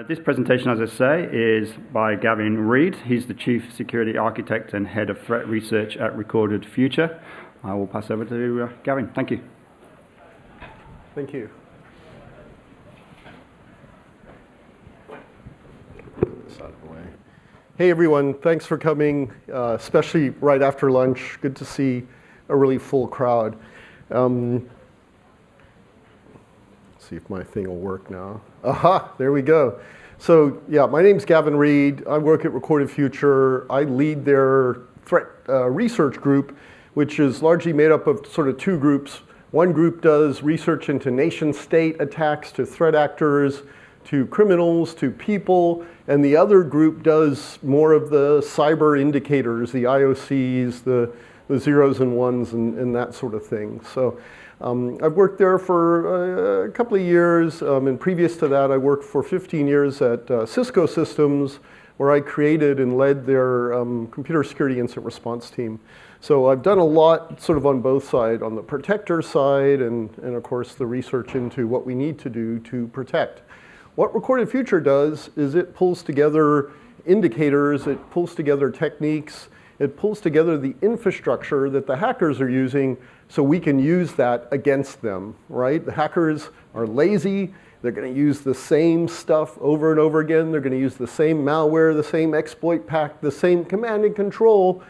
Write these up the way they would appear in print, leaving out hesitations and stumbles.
This presentation, as I say, is by Gavin Reid. He's the Chief Security Architect and Head of Threat Research at Recorded Future. I will pass over to Gavin. Thank you. Thank you. This out of the way. Hey everyone, thanks for coming, especially right after lunch. Good to see a really full crowd. See if my thing will work now. Aha, there we go. So yeah, my name's Gavin Reid. I work at Recorded Future. I lead their threat research group, which is largely made up of sort of two groups. One group does research into nation-state attacks, to threat actors, to criminals, to people, and the other group does more of the cyber indicators, the IOCs, the zeros and ones, and that sort of thing. So I've worked there for a couple of years, and previous to that I worked for 15 years at Cisco Systems, where I created and led their computer security incident response team. So I've done a lot sort of on both sides, on the protector side and of course the research into what we need to do to protect. What Recorded Future does is it pulls together indicators, it pulls together techniques, it pulls together the infrastructure that the hackers are using so we can use that against them, right? The hackers are lazy. They're going to use the same stuff over and over again. They're going to use the same malware, the same exploit pack, the same command and control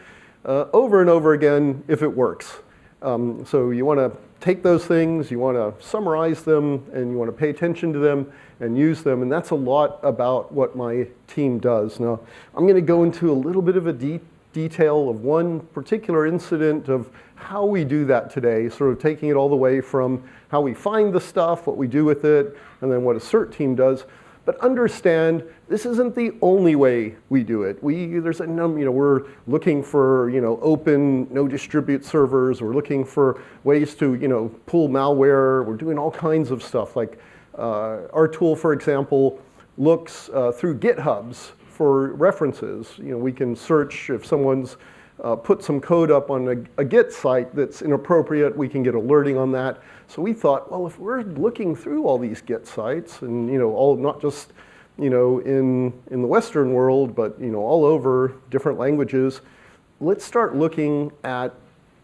over and over again if it works. So you want to take those things, you want to summarize them, and you want to pay attention to them and use them. And that's a lot about what my team does. Now, I'm going to go into a little bit of a detail of one particular incident of how we do that today, sort of taking it all the way from how we find the stuff, what we do with it, and then what a CERT team does. But understand, this isn't the only way we do it. We're looking for, open, no distribute servers. We're looking for ways to, pull malware. We're doing all kinds of stuff. Like our tool, for example, looks through GitHubs for references. We can search if someone's put some code up on a Git site that's inappropriate, we can get alerting on that. So we thought, well, if we're looking through all these Git sites and, all not just, in the Western world, but, all over different languages, let's start looking at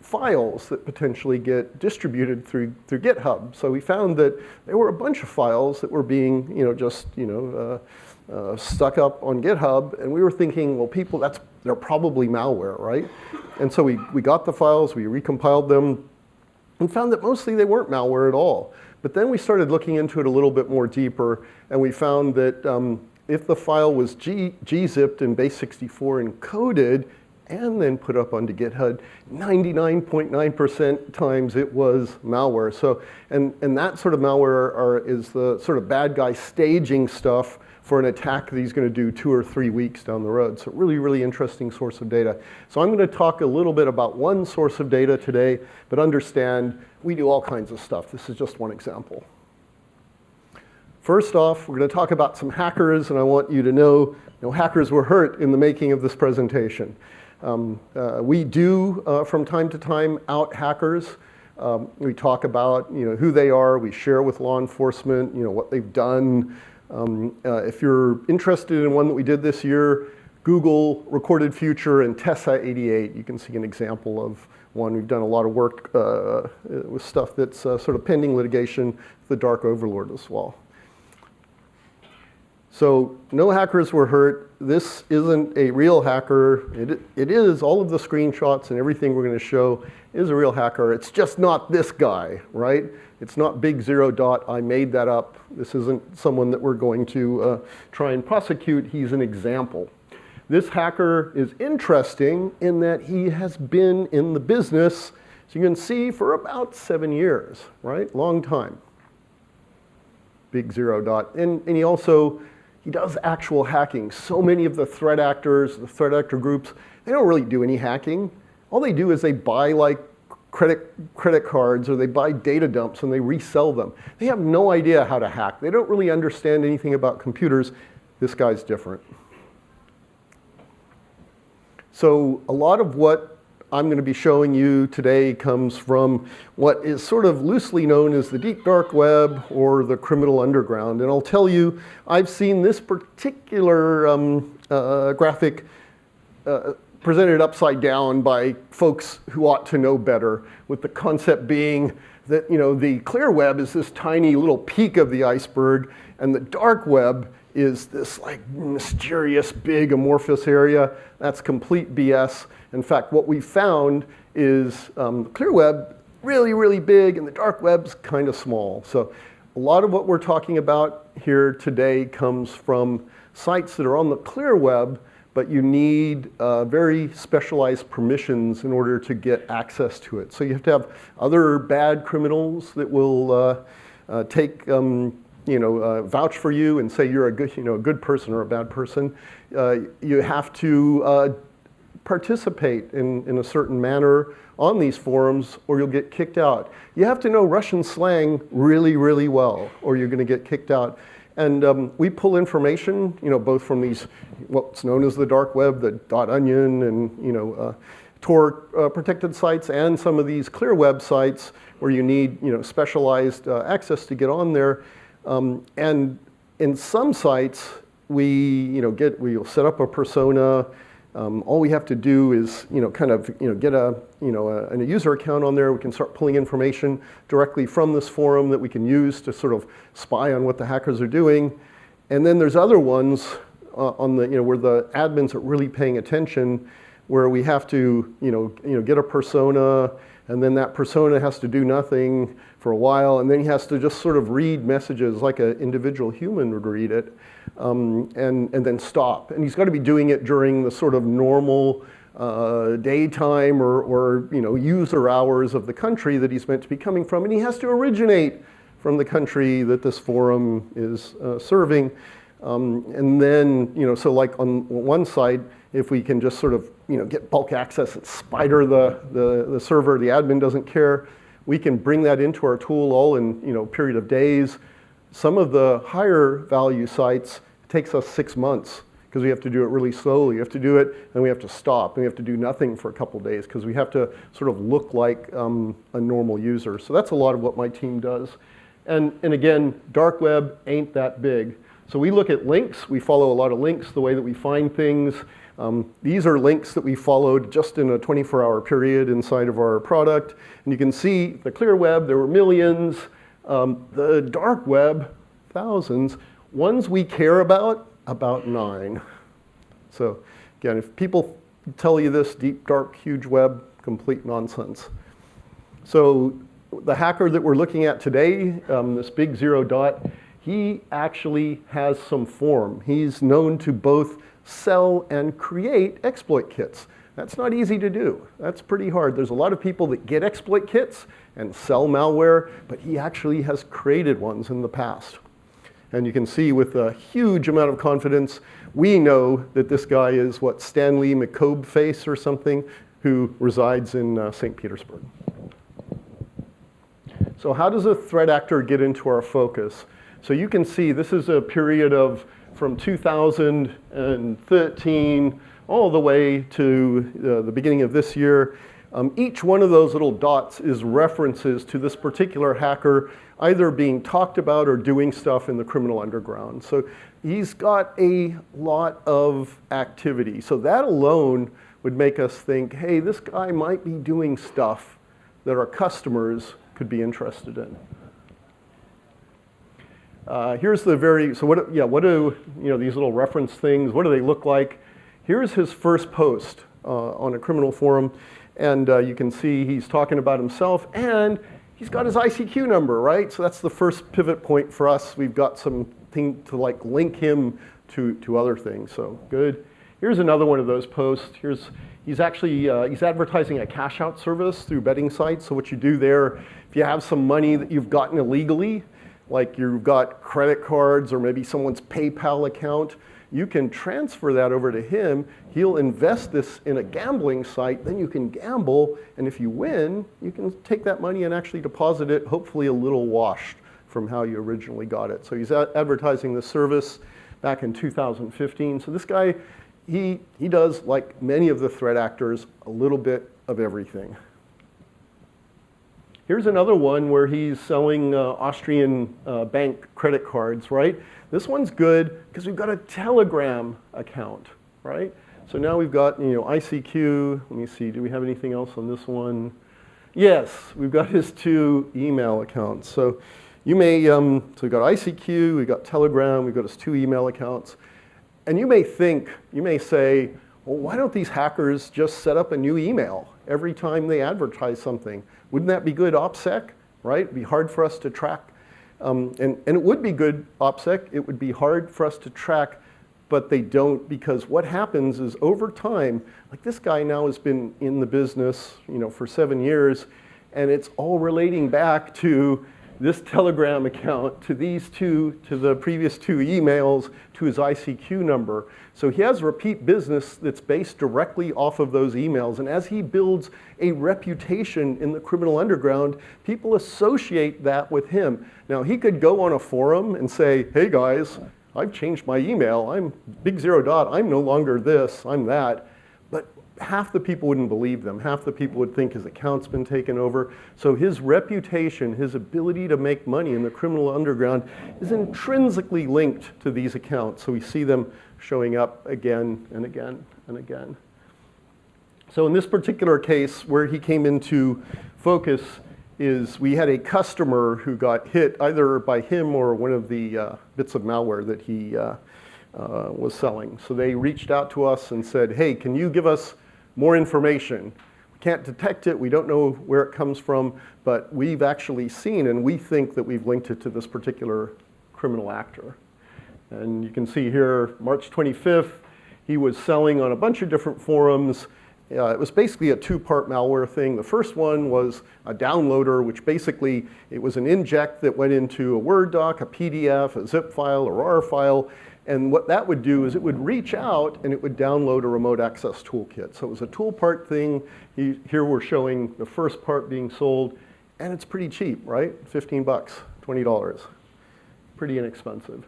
files that potentially get distributed through GitHub. So we found that there were a bunch of files that were being, stuck up on GitHub, and we were thinking, well, they're probably malware, right? And so we got the files, we recompiled them, and found that mostly they weren't malware at all. But then we started looking into it a little bit more deeper, and we found that if the file was gzipped and base64 encoded, and then put up onto GitHub, 99.9% times it was malware. So, and that sort of malware is the sort of bad guy staging stuff for an attack that he's going to do 2 or 3 weeks down the road. So really, really interesting source of data. So I'm going to talk a little bit about one source of data today, but understand we do all kinds of stuff. This is just one example. First off, we're going to talk about some hackers, and I want you to know, hackers were hurt in the making of this presentation. We do, from time to time, out hackers. We talk about who they are. We share with law enforcement what they've done. If you're interested in one that we did this year, Google Recorded Future and Tessa 88. You can see an example of one. We've done a lot of work with stuff that's sort of pending litigation, the Dark Overlord as well. So no hackers were hurt. This isn't a real hacker. It is, all of the screenshots and everything we're going to show is a real hacker. It's just not this guy, right? It's not Big Zero Dot, I made that up. This isn't someone that we're going to try and prosecute. He's an example. This hacker is interesting in that he has been in the business, so you can see, for about 7 years, right? Long time. Big Zero Dot. And he does actual hacking. So many of the threat actors, the threat actor groups, they don't really do any hacking. All they do is they buy credit cards, or they buy data dumps and they resell them. They have no idea how to hack. They don't really understand anything about computers. This guy's different. So a lot of what I'm going to be showing you today comes from what is sort of loosely known as the deep dark web or the criminal underground. And I'll tell you, I've seen this particular graphic presented upside down by folks who ought to know better, with the concept being that, you know, the clear web is this tiny little peak of the iceberg, and the dark web is this like mysterious big amorphous area. That's complete BS. In fact, what we found is the clear web really, really big, and the dark web's kind of small. So a lot of what we're talking about here today comes from sites that are on the clear web, but you need very specialized permissions in order to get access to it. So you have to have other bad criminals that will take, vouch for you and say you're a good person or a bad person. You have to participate in a certain manner on these forums, or you'll get kicked out. You have to know Russian slang really, really well, or you're going to get kicked out. And we pull information, both from these, what's known as the dark web, the .onion, and Tor protected sites, and some of these clear websites where you need specialized access to get on there. And in some sites, we'll set up a persona. All we have to do is, get a user account on there. We can start pulling information directly from this forum that we can use to sort of spy on what the hackers are doing. And then there's other ones on the, where the admins are really paying attention, where we have to, get a persona, and then that persona has to do nothing for a while, and then he has to just sort of read messages like an individual human would read it, and then stop. And he's got to be doing it during the sort of normal daytime or user hours of the country that he's meant to be coming from, and he has to originate from the country that this forum is serving. And then, so like on one side, if we can just sort of get bulk access and spider the server, the admin doesn't care, we can bring that into our tool all in a period of days. Some of the higher value sites, it takes us 6 months because we have to do it really slowly. We have to do it and we have to stop, and we have to do nothing for a couple days because we have to sort of look like a normal user. So that's a lot of what my team does. And again, dark web ain't that big. So we look at links. We follow a lot of links, the way that we find things. These are links that we followed just in a 24-hour period inside of our product. And you can see the clear web, there were millions. The dark web, thousands. Ones we care about 9. So again, if people tell you this, deep, dark, huge web, complete nonsense. So the hacker that we're looking at today, this big 0 dot, he actually has some form. He's known to both sell and create exploit kits. That's not easy to do. That's pretty hard. There's a lot of people that get exploit kits and sell malware, but he actually has created ones in the past. And you can see with a huge amount of confidence, we know that this guy is what, Stanley McCobe-Face or something, who resides in St. Petersburg. So how does a threat actor get into our focus? So you can see this is a period of from 2013 all the way to the beginning of this year. Each one of those little dots is references to this particular hacker either being talked about or doing stuff in the criminal underground. So he's got a lot of activity. So that alone would make us think, hey, this guy might be doing stuff that our customers could be interested in. Here's the so what do these little reference things, what do they look like? Here's his first post on a criminal forum, and you can see he's talking about himself, and he's got his ICQ number, right? So that's the first pivot point for us. We've got something to like link him to other things, so good. Here's another one of those posts. He's advertising a cash out service through betting sites. So what you do there, if you have some money that you've gotten illegally, like you've got credit cards or maybe someone's PayPal account, you can transfer that over to him. He'll invest this in a gambling site, then you can gamble, and if you win, you can take that money and actually deposit it, hopefully a little washed from how you originally got it. So he's advertising this service back in 2015. So this guy, he does, like many of the threat actors, a little bit of everything. Here's another one where he's selling Austrian bank credit cards, right? This one's good because we've got a Telegram account, right? So now we've got, ICQ. Let me see, do we have anything else on this one? Yes, we've got his 2 email accounts. So you may, so we've got ICQ, we've got Telegram, we've got his 2 email accounts. And you may say, well, why don't these hackers just set up a new email every time they advertise something? Wouldn't that be good OPSEC, right? It'd be hard for us to track. And it would be good OPSEC. It would be hard for us to track, but they don't, because what happens is over time, like this guy now has been in the business, for 7 years, and it's all relating back to this Telegram account, to these 2, to the previous 2 emails, to his ICQ number. So he has repeat business that's based directly off of those emails. And as he builds a reputation in the criminal underground, people associate that with him. Now, he could go on a forum and say, hey guys, I've changed my email. I'm Big Zero Dot. I'm no longer this, I'm that. But half the people wouldn't believe them. Half the people would think his account's been taken over. So his reputation, his ability to make money in the criminal underground is intrinsically linked to these accounts. So we see them showing up again and again and again. So in this particular case, where he came into focus is we had a customer who got hit either by him or one of the bits of malware that he was selling. So they reached out to us and said, hey, can you give us more information? We can't detect it, we don't know where it comes from, but we've actually seen and we think that we've linked it to this particular criminal actor. And you can see here, March 25th, he was selling on a bunch of different forums. It was basically a 2-part malware thing. The first one was a downloader, which basically, it was an inject that went into a Word doc, a PDF, a zip file, a RAR file. And what that would do is it would reach out and it would download a remote access toolkit. So it was a tool part thing. Here we're showing the first part being sold, and it's pretty cheap, right? 15 bucks, $20. Pretty inexpensive.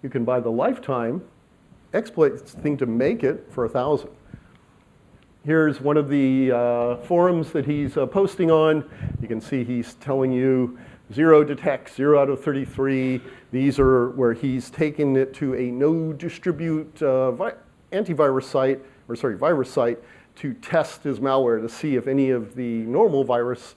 You can buy the lifetime exploit thing to make it for $1,000. Here's one of the forums that he's posting on. You can see he's telling you 0 detects, 0 out of 33. These are where he's taken it to a no distribute antivirus site, virus site, to test his malware to see if any of the normal virus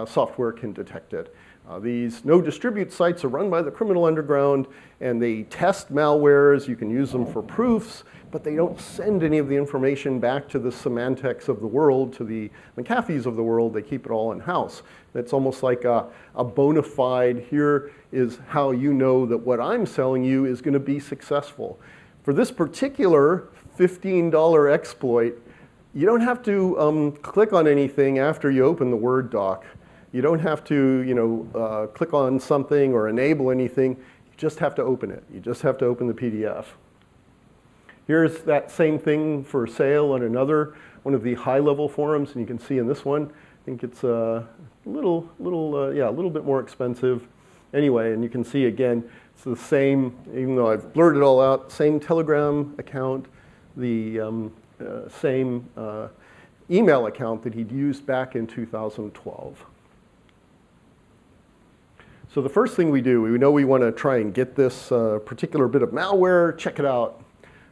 software can detect it. These no distribute sites are run by the criminal underground, and they test malwares. You can use them for proofs, but they don't send any of the information back to the Symantec's of the world, to the McAfee's of the world. They keep it all in-house. It's almost like a bona fide, here is how you know that what I'm selling you is going to be successful. For this particular $15 exploit, you don't have to click on anything after you open the Word doc. You don't have to click on something or enable anything. You just have to open it. You just have to open the PDF. Here's that same thing for sale on one of the high-level forums, and you can see in this one, I think it's a little bit more expensive. Anyway, and you can see again, it's the same, even though I've blurred it all out, same Telegram account, the same email account that he'd used back in 2012. So the first thing we do, we know we want to try and get this particular bit of malware, check it out.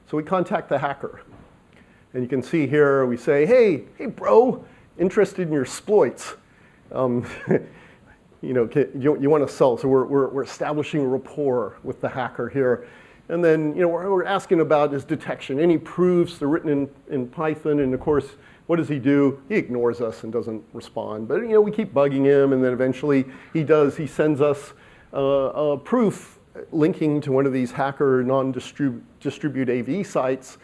So we contact the hacker. And you can see here, we say, hey bro, interested in your exploits. You want to sell. So we're establishing a rapport with the hacker here. And then we're asking about his detection. Any proofs? They're written in Python. And of course, what does he do? He ignores us and doesn't respond. But we keep bugging him. And then eventually he does. He sends us a proof linking to one of these hacker non-distribute AV sites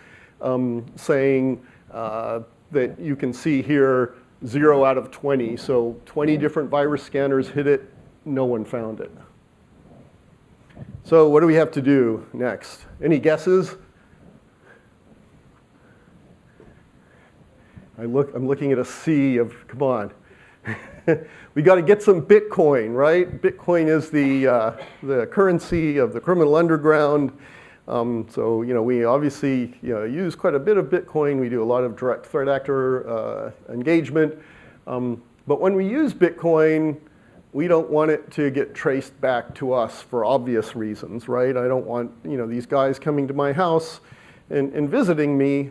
saying that you can see here 0 out of 20. So 20 different virus scanners hit it. No one found it. So what do we have to do next? Any guesses? I'm looking at a sea of, come on. We got to get some Bitcoin, right? Bitcoin is the currency of the criminal underground. So we obviously use quite a bit of Bitcoin. We do a lot of direct threat actor engagement. But when we use Bitcoin, we don't want it to get traced back to us for obvious reasons, right? I don't want these guys coming to my house and visiting me.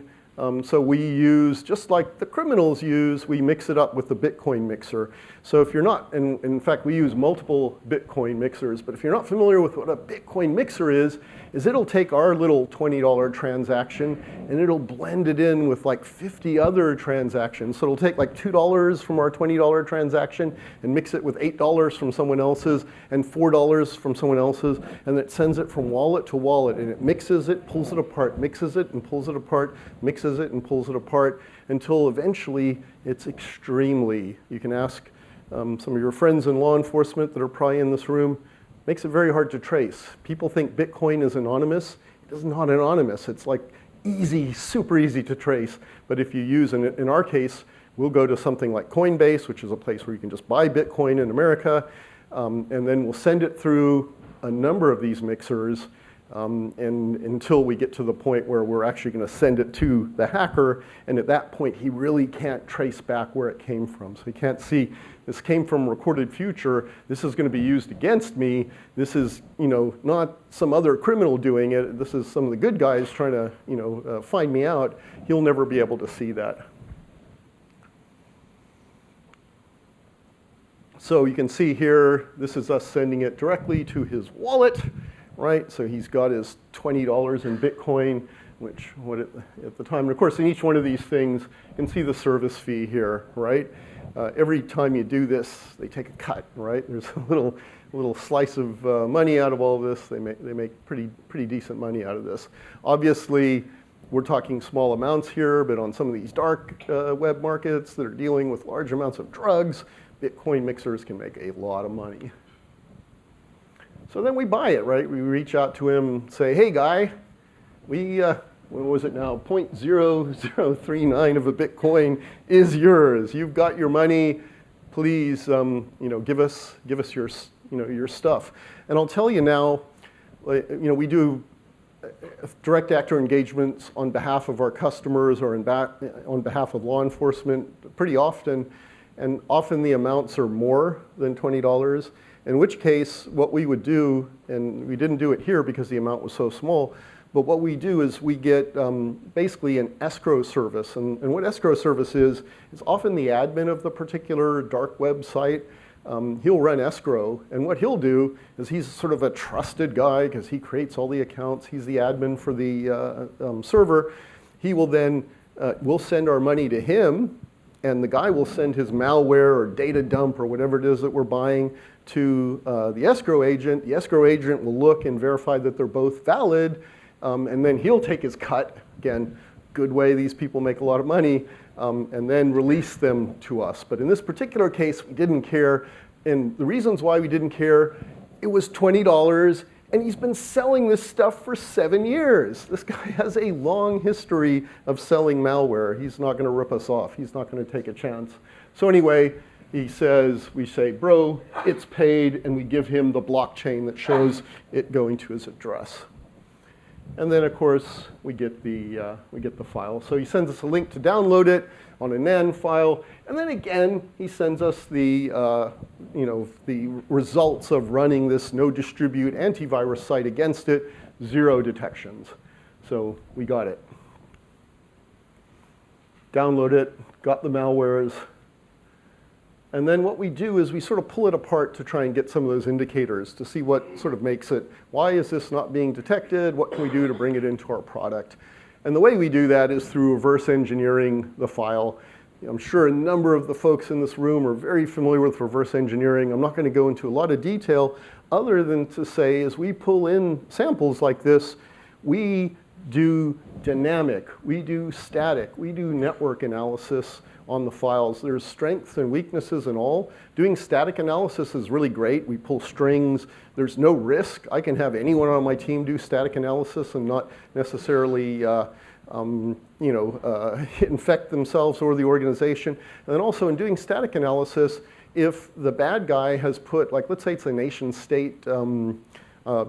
So we use, just like the criminals use, we mix it up with the Bitcoin mixer. So if you're not, and in fact we use multiple Bitcoin mixers, but if you're not familiar with what a Bitcoin mixer is it'll take our little $20 transaction and it'll blend it in with like 50 other transactions. So it'll take like $2 from our $20 transaction and mix it with $8 from someone else's and $4 from someone else's, and it sends it from wallet to wallet, and it mixes it, pulls it apart, mixes it and pulls it apart, mixes it and pulls it apart, until eventually it's extremely, you can ask some of your friends in law enforcement that are probably in this room, makes it very hard to trace. People think Bitcoin is anonymous. It is not anonymous. It's like easy, super easy to trace. But if you use, in our case, we'll go to something like Coinbase, which is a place where you can just buy Bitcoin in America, and then we'll send it through a number of these mixers, and until we get to the point where we're actually going to send it to the hacker, and at that point he really can't trace back where it came from. So he can't see, this came from recorded future, this is going to be used against me, this is not some other criminal doing it, this is some of the good guys trying to find me out. He'll never be able to see that. So you can see here, this is us sending it directly to his wallet, right? So he's got his $20 in Bitcoin, which at the time, and of course in each one of these things, you can see the service fee here, right? Every time you do this, they take a cut, right? There's a little slice of money out of all of this. They make pretty decent money out of this. Obviously, we're talking small amounts here, but on some of these dark web markets that are dealing with large amounts of drugs, Bitcoin mixers can make a lot of money. So then we buy it, right? We reach out to him, say, hey guy, what was it now? 0.0039 of a Bitcoin is yours. You've got your money. Please, give us your, your stuff. And I'll tell you now, we do direct actor engagements on behalf of our customers or on behalf of law enforcement pretty often, and often the amounts are more than $20. In which case, what we would do, and we didn't do it here because the amount was so small, but what we do is we get basically an escrow service. And what escrow service is often the admin of the particular dark web site. He'll run escrow, and what he'll do is he's sort of a trusted guy because he creates all the accounts. He's the admin for the server. He will then, we'll send our money to him, and the guy will send his malware or data dump or whatever it is that we're buying to the escrow agent. The escrow agent will look and verify that they're both valid, and then he'll take his cut. Again, good way these people make a lot of money, and then release them to us. But in this particular case, we didn't care. And the reasons why we didn't care, it was $20, and he's been selling this stuff for 7 years. This guy has a long history of selling malware. He's not going to rip us off. He's not going to take a chance. So anyway, we say, bro, it's paid, and we give him the blockchain that shows it going to his address. And then, of course, we get the file. So he sends us a link to download it on a NAND file, and then again, he sends us the results of running this no distribute antivirus site against it, 0 detections. So we got it. Download it, got the malwares. And then what we do is we sort of pull it apart to try and get some of those indicators to see what sort of makes it, why is this not being detected? What can we do to bring it into our product? And the way we do that is through reverse engineering the file. I'm sure a number of the folks in this room are very familiar with reverse engineering. I'm not going to go into a lot of detail other than to say as we pull in samples like this, we do dynamic, we do static, we do network analysis on the files. There's strengths and weaknesses and all. Doing static analysis is really great. We pull strings. There's no risk. I can have anyone on my team do static analysis and not necessarily infect themselves or the organization. And then also in doing static analysis, if the bad guy has put, like let's say it's a nation state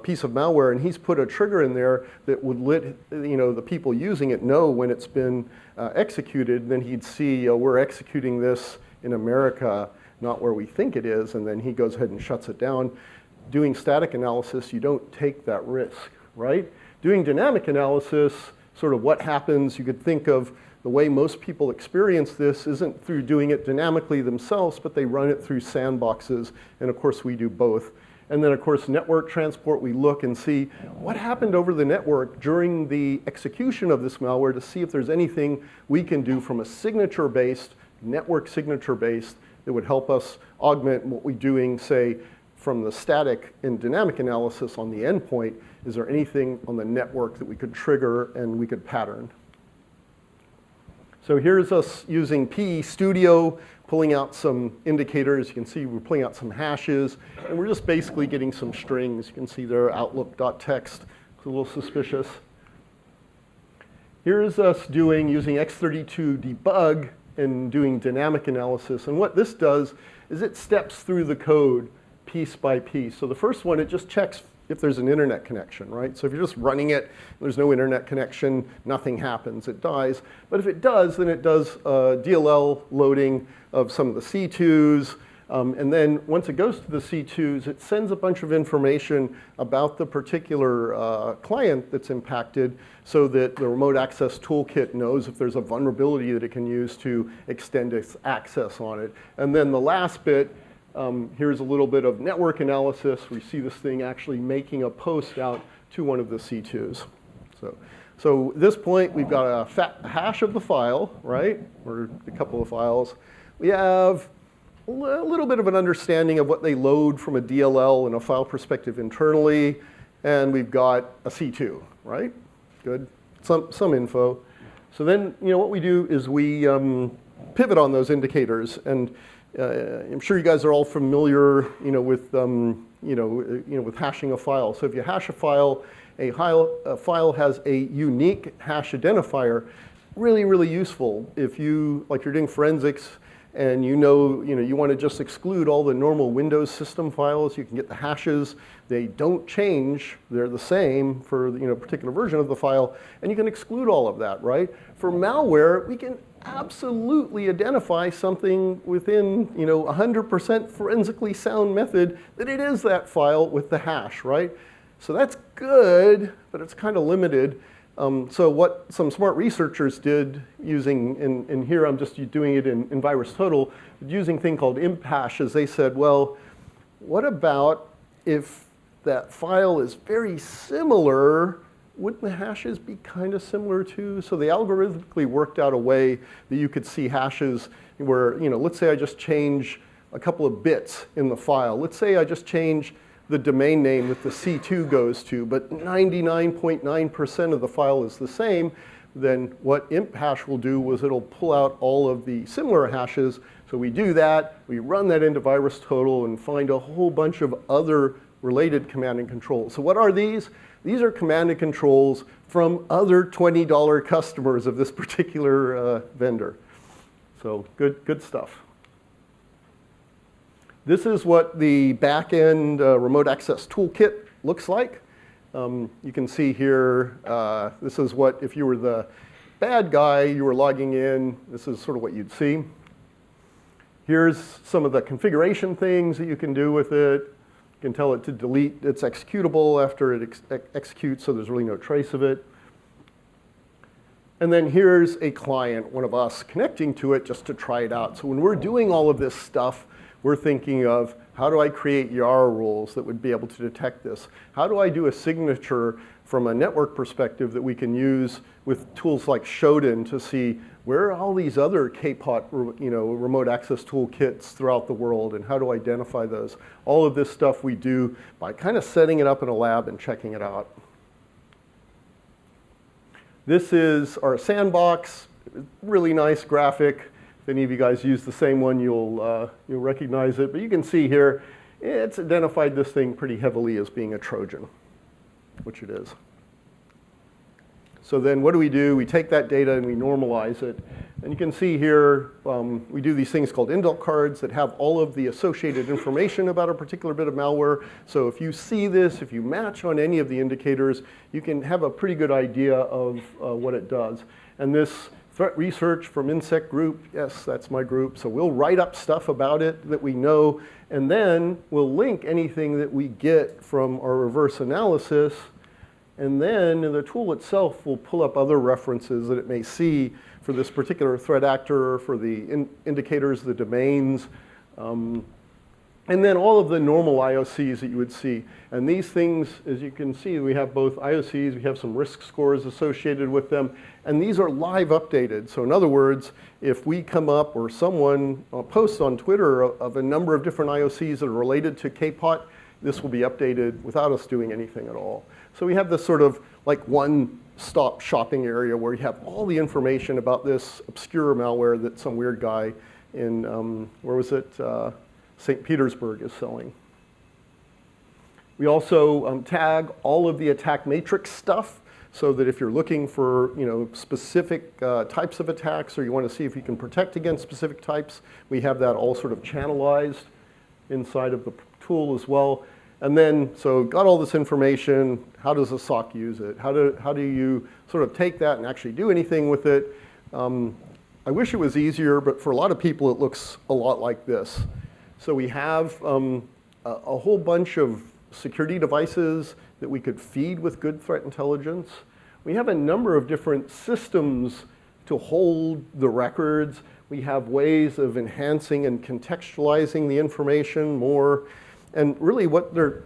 piece of malware, and he's put a trigger in there that would let the people using it know when it's been executed. Then he'd see we're executing this in America, not where we think it is, and then he goes ahead and shuts it down. Doing static analysis, you don't take that risk, right? Doing dynamic analysis, sort of what happens, you could think of the way most people experience this isn't through doing it dynamically themselves, but they run it through sandboxes, and of course we do both. And then of course network transport, we look and see what happened over the network during the execution of this malware to see if there's anything we can do from a signature-based, network signature-based, that would help us augment what we're doing, say, from the static and dynamic analysis on the endpoint. Is there anything on the network that we could trigger and we could pattern? So here's us using PE Studio, pulling out some indicators. You can see we're pulling out some hashes, and we're just basically getting some strings. You can see there, outlook.txt. It's a little suspicious. Here's us using X32 debug and doing dynamic analysis. And what this does is it steps through the code piece by piece. So the first one, it just checks if there's an internet connection, right? So if you're just running it, there's no internet connection, nothing happens, it dies. But if it does, then it does DLL loading of some of the C2s. And then once it goes to the C2s, it sends a bunch of information about the particular client that's impacted so that the remote access toolkit knows if there's a vulnerability that it can use to extend its access on it. And then the last bit, here's a little bit of network analysis. We see this thing actually making a post out to one of the C2s. So at this point, we've got a fat hash of the file, right? Or a couple of files. We have a little bit of an understanding of what they load from a DLL and a file perspective internally. And we've got a C2, right? Good. Some info. So then, what we do is we pivot on those indicators. And I'm sure you guys are all familiar, with hashing a file. So if you hash a file has a unique hash identifier. Really, really useful if you're doing forensics and you want to just exclude all the normal Windows system files. You can get the hashes. They don't change. They're the same for a particular version of the file, and you can exclude all of that, right? For malware, we can absolutely identify something within 100% forensically sound method that it is that file with the hash, right? So that's good, but it's kind of limited. So what some smart researchers did using, and here I'm just doing it in VirusTotal, using a thing called imp hashes, they said, well, what about if that file is very similar, wouldn't the hashes be kind of similar too? So they algorithmically worked out a way that you could see hashes where, let's say I just change a couple of bits in the file. Let's say I just change the domain name that the C2 goes to, but 99.9% of the file is the same. Then what imp hash will do is it'll pull out all of the similar hashes. So we do that, we run that into VirusTotal and find a whole bunch of other related command and controls. So what are these? These are command and controls from other $20 customers of this particular vendor. So good stuff. This is what the backend remote access toolkit looks like. You can see here, this is what, if you were the bad guy, you were logging in, this is sort of what you'd see. Here's some of the configuration things that you can do with it. You can tell it to delete its executable after it executes, so there's really no trace of it. And then here's a client, one of us, connecting to it just to try it out. So when we're doing all of this stuff, we're thinking of, how do I create YARA rules that would be able to detect this? How do I do a signature from a network perspective that we can use with tools like Shodan to see where are all these other KPOT, remote access toolkits throughout the world, and how to identify those? All of this stuff we do by kind of setting it up in a lab and checking it out. This is our sandbox, really nice graphic. If any of you guys use the same one, you'll recognize it. But you can see here, it's identified this thing pretty heavily as being a Trojan, which it is. So then what do? We take that data and we normalize it. And you can see here, we do these things called intel cards that have all of the associated information about a particular bit of malware. So if you see this, if you match on any of the indicators, you can have a pretty good idea of what it does. And this threat research from INSEC group, yes, that's my group. So we'll write up stuff about it that we know, and then we'll link anything that we get from our reverse analysis. And then the tool itself will pull up other references that it may see for this particular threat actor, for the indicators, the domains, and then all of the normal IOCs that you would see. And these things, as you can see, we have both IOCs, we have some risk scores associated with them, and these are live updated. So in other words, if we come up or someone posts on Twitter of a number of different IOCs that are related to KPOT, this will be updated without us doing anything at all. So we have this sort of like one-stop shopping area where you have all the information about this obscure malware that some weird guy in, where was it, St. Petersburg is selling. We also tag all of the attack matrix stuff so that if you're looking for specific types of attacks or you want to see if you can protect against specific types, we have that all sort of channelized inside of the tool as well. And then, so got all this information, how does a SOC use it? How do you sort of take that and actually do anything with it? I wish it was easier, but for a lot of people it looks a lot like this. So we have a whole bunch of security devices that we could feed with good threat intelligence. We have a number of different systems to hold the records. We have ways of enhancing and contextualizing the information more. And really what they're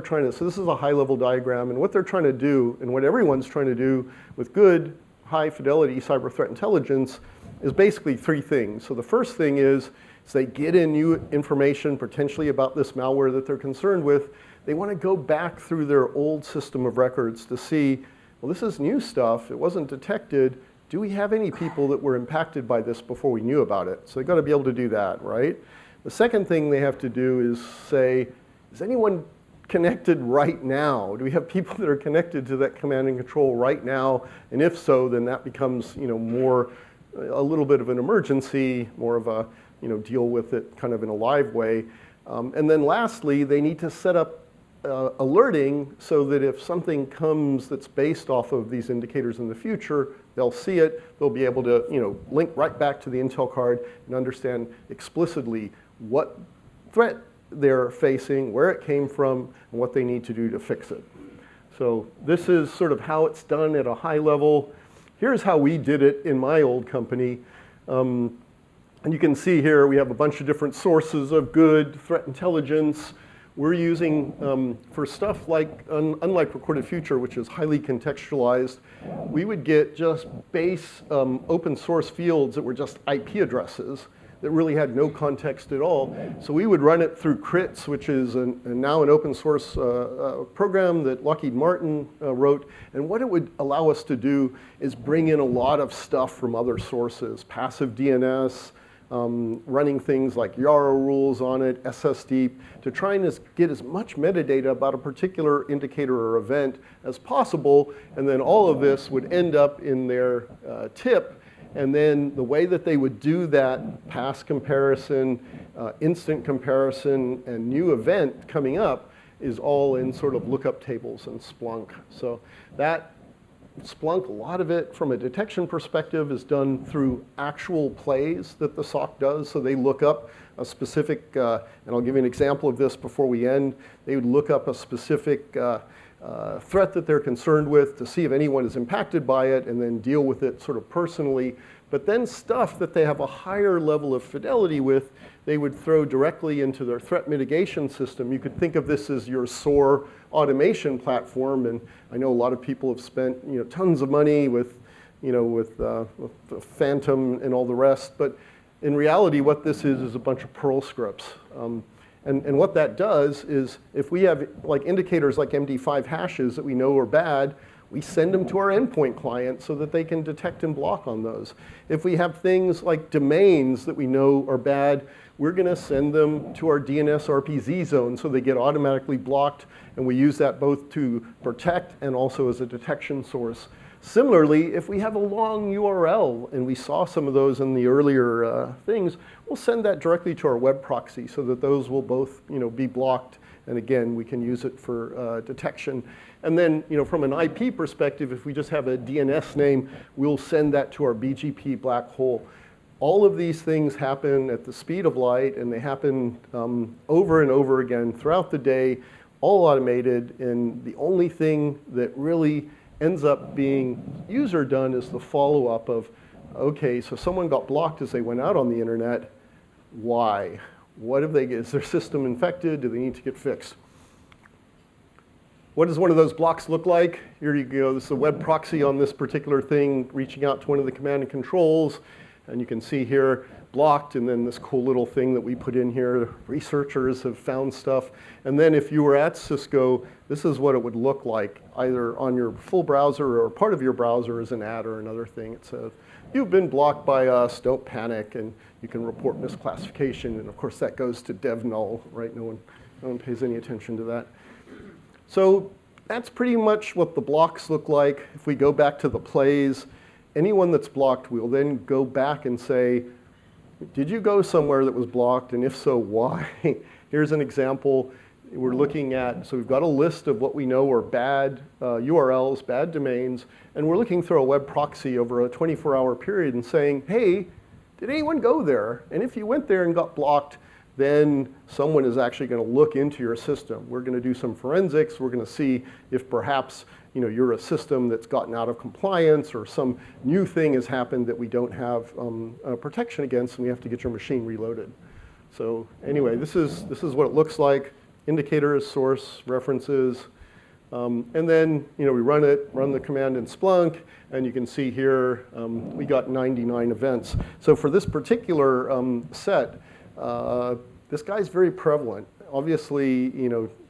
trying to, so this is a high-level diagram, and what they're trying to do, and what everyone's trying to do with good, high-fidelity cyber threat intelligence is basically three things. So the first thing is they get in new information potentially about this malware that they're concerned with. They want to go back through their old system of records to see, well, this is new stuff. It wasn't detected. Do we have any people that were impacted by this before we knew about it? So they've got to be able to do that, right? The second thing they have to do is say, is anyone connected right now? Do we have people that are connected to that command and control right now? And if so, then that becomes more a little bit of an emergency, more of a deal with it kind of in a live way. And then lastly, they need to set up alerting so that if something comes that's based off of these indicators in the future, they'll see it, they'll be able to link right back to the intel card and understand explicitly what threat they're facing, where it came from, and what they need to do to fix it. So this is sort of how it's done at a high level. Here's how we did it in my old company. And you can see here we have a bunch of different sources of good threat intelligence. We're using, for stuff like, unlike Recorded Future, which is highly contextualized, we would get just base open source fields that were just IP addresses that really had no context at all. So we would run it through CRITS, which is now an open source program that Lockheed Martin wrote. And what it would allow us to do is bring in a lot of stuff from other sources, passive DNS, running things like YARA rules on it, SSDeep, to try and get as much metadata about a particular indicator or event as possible. And then all of this would end up in their tip. And then the way that they would do that pass comparison, instant comparison, and new event coming up is all in sort of lookup tables and Splunk. So that Splunk, a lot of it from a detection perspective is done through actual plays that the SOC does. So they look up a specific, and I'll give you an example of this before we end. They would look up a specific threat that they're concerned with to see if anyone is impacted by it and then deal with it sort of personally. But then stuff that they have a higher level of fidelity with, they would throw directly into their threat mitigation system. You could think of this as your SOAR automation platform, and I know a lot of people have spent tons of money with Phantom and all the rest, but in reality what this is a bunch of Perl scripts. And what that does is if we have like indicators like MD5 hashes that we know are bad, we send them to our endpoint client so that they can detect and block on those. If we have things like domains that we know are bad, we're going to send them to our DNS RPZ zone so they get automatically blocked, and we use that both to protect and also as a detection source. Similarly, if we have a long URL, and we saw some of those in the earlier things, we'll send that directly to our web proxy so that those will both be blocked, and again, we can use it for detection. And then from an IP perspective, if we just have a DNS name, we'll send that to our BGP black hole. All of these things happen at the speed of light, and they happen over and over again throughout the day, all automated, and the only thing that really ends up being user done is the follow-up of, okay, so someone got blocked as they went out on the internet. Why? What have they, is their system infected? Do they need to get fixed? What does one of those blocks look like? Here you go, this is a web proxy on this particular thing, reaching out to one of the command and controls. And you can see here, blocked, and then this cool little thing that we put in here. Researchers have found stuff. And then if you were at Cisco, this is what it would look like, either on your full browser or part of your browser as an ad or another thing. It says, you've been blocked by us, don't panic, and you can report misclassification. And of course, that goes to dev null, right? No one pays any attention to that. So that's pretty much what the blocks look like. If we go back to the plays, anyone that's blocked, we'll then go back and say, did you go somewhere that was blocked? And if so, why? Here's an example. We're looking at, so we've got a list of what we know are bad URLs, bad domains, and we're looking through a web proxy over a 24-hour period and saying, hey, did anyone go there? And if you went there and got blocked, then someone is actually going to look into your system. We're going to do some forensics. We're going to see if perhaps you're a system that's gotten out of compliance or some new thing has happened that we don't have protection against, and we have to get your machine reloaded. So anyway, this is what it looks like. Indicators, source, references, and then we run the command in Splunk, and you can see here we got 99 events. So for this particular set, this guy's very prevalent. Obviously,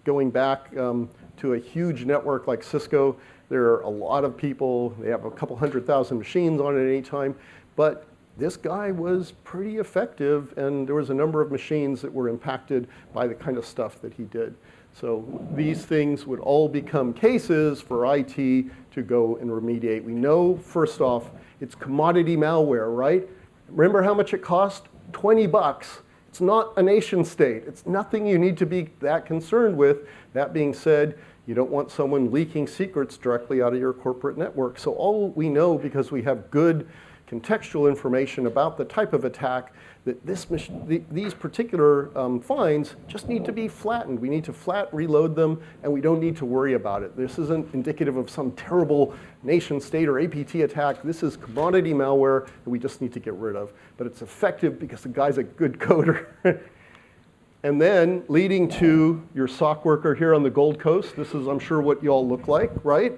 going back to a huge network like Cisco, there are a lot of people. They have a couple 100,000 machines on it at any time, but this guy was pretty effective, and there was a number of machines that were impacted by the kind of stuff that he did. So these things would all become cases for IT to go and remediate. We know, first off, it's commodity malware, right? Remember how much it cost? 20 bucks. It's not a nation state. It's nothing you need to be that concerned with. That being said, you don't want someone leaking secrets directly out of your corporate network. So all we know, because we have good contextual information about the type of attack, that these particular finds just need to be flattened. We need to flat reload them, and we don't need to worry about it. This isn't indicative of some terrible nation state or APT attack. This is commodity malware that we just need to get rid of. But it's effective because the guy's a good coder. And then leading to your SOC worker here on the Gold Coast. This is, I'm sure, what you all look like, right?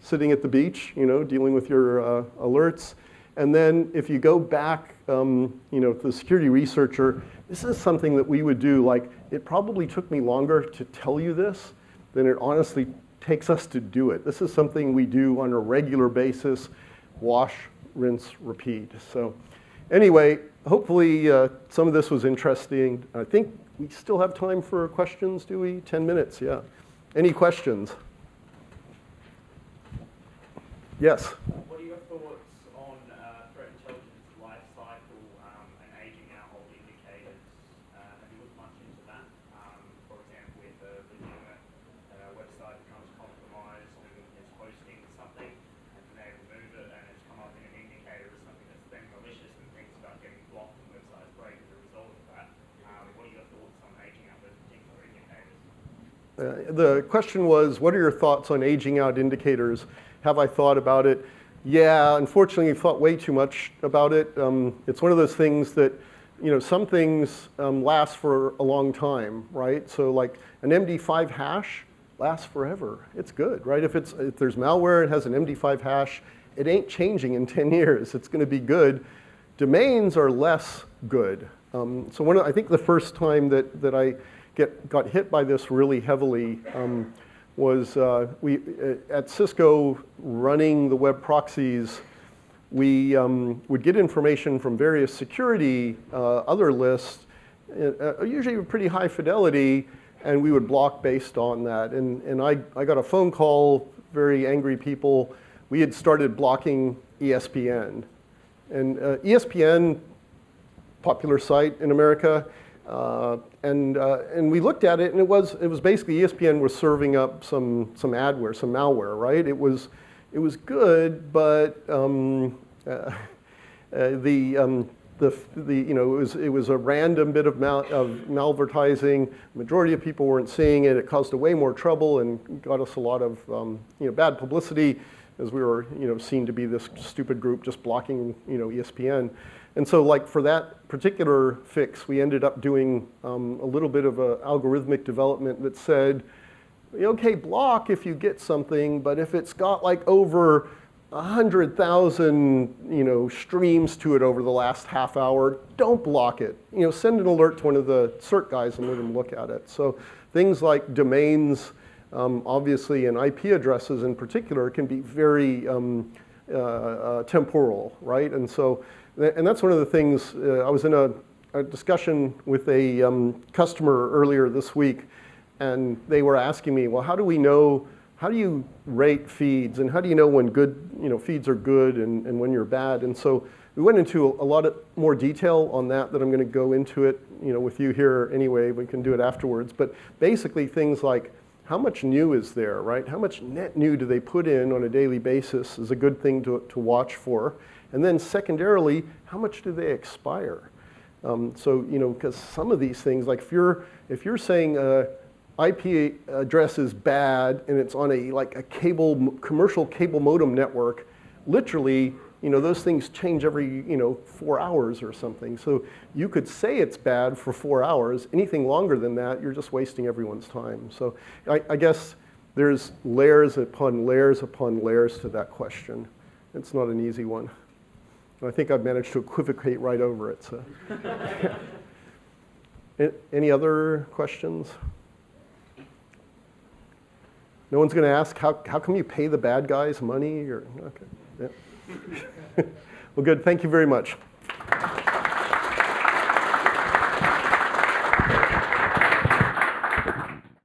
Sitting at the beach, dealing with your alerts. And then if you go back, to the security researcher, this is something that we would do. Like, it probably took me longer to tell you this than it honestly takes us to do it. This is something we do on a regular basis, wash, rinse, repeat. So anyway, hopefully some of this was interesting. I think we still have time for questions, do we? 10 minutes, yeah. Any questions? Yes? What are your thoughts on threat intelligence life cycle and aging out of indicators? Have you looked much into that? For example, if a legitimate website becomes compromised and is hosting something, and then they remove it and it's come up in an indicator as something that's then malicious and things start getting blocked and websites break as a result of that. What are your thoughts on aging out those particular indicators? The question was, what are your thoughts on aging out indicators? Have I thought about it? Yeah, unfortunately, I've thought way too much about it. It's one of those things that, some things last for a long time, right? So like an MD5 hash lasts forever. It's good, right? If there's malware, it has an MD5 hash, it ain't changing in 10 years. It's going to be good. Domains are less good. So I think the first time that I got hit by this really heavily was we at Cisco running the web proxies. We would get information from various security other lists, usually pretty high fidelity, and we would block based on that. And I got a phone call, very angry people. We had started blocking ESPN. And ESPN, popular site in America, and we looked at it, and it was basically ESPN was serving up some adware, some malware, right? It was good, but it was a random bit of malvertising. Majority of people weren't seeing it. It caused way more trouble and got us a lot of bad publicity, as we were seen to be this stupid group just blocking ESPN. And so, like, for that particular fix, we ended up doing a little bit of a algorithmic development that said, okay, block if you get something, but if it's got like over 100,000 streams to it over the last half hour, don't block it. Send an alert to one of the CERT guys and let them look at it. So things like domains, obviously, and IP addresses in particular can be very temporal, right? And so, and that's one of the things. I was in a discussion with a customer earlier this week, and they were asking me, well, how do you rate feeds, and how do you know when good, feeds are good and when you're bad? And so we went into a lot more detail on that I'm going to go into it, with you here anyway. We can do it afterwards. But basically things like how much new is there, right? How much net new do they put in on a daily basis is a good thing to watch for. And then secondarily, how much do they expire? So, because some of these things, like if you're saying IP address is bad and it's on a commercial cable modem network, literally, those things change every 4 hours or something. So you could say it's bad for 4 hours. Anything longer than that, you're just wasting everyone's time. So I guess there's layers upon layers upon layers to that question. It's not an easy one. I think I've managed to equivocate right over it. So, any other questions? No one's going to ask, how come you pay the bad guys money? Okay. Yeah. Well, good. Thank you very much.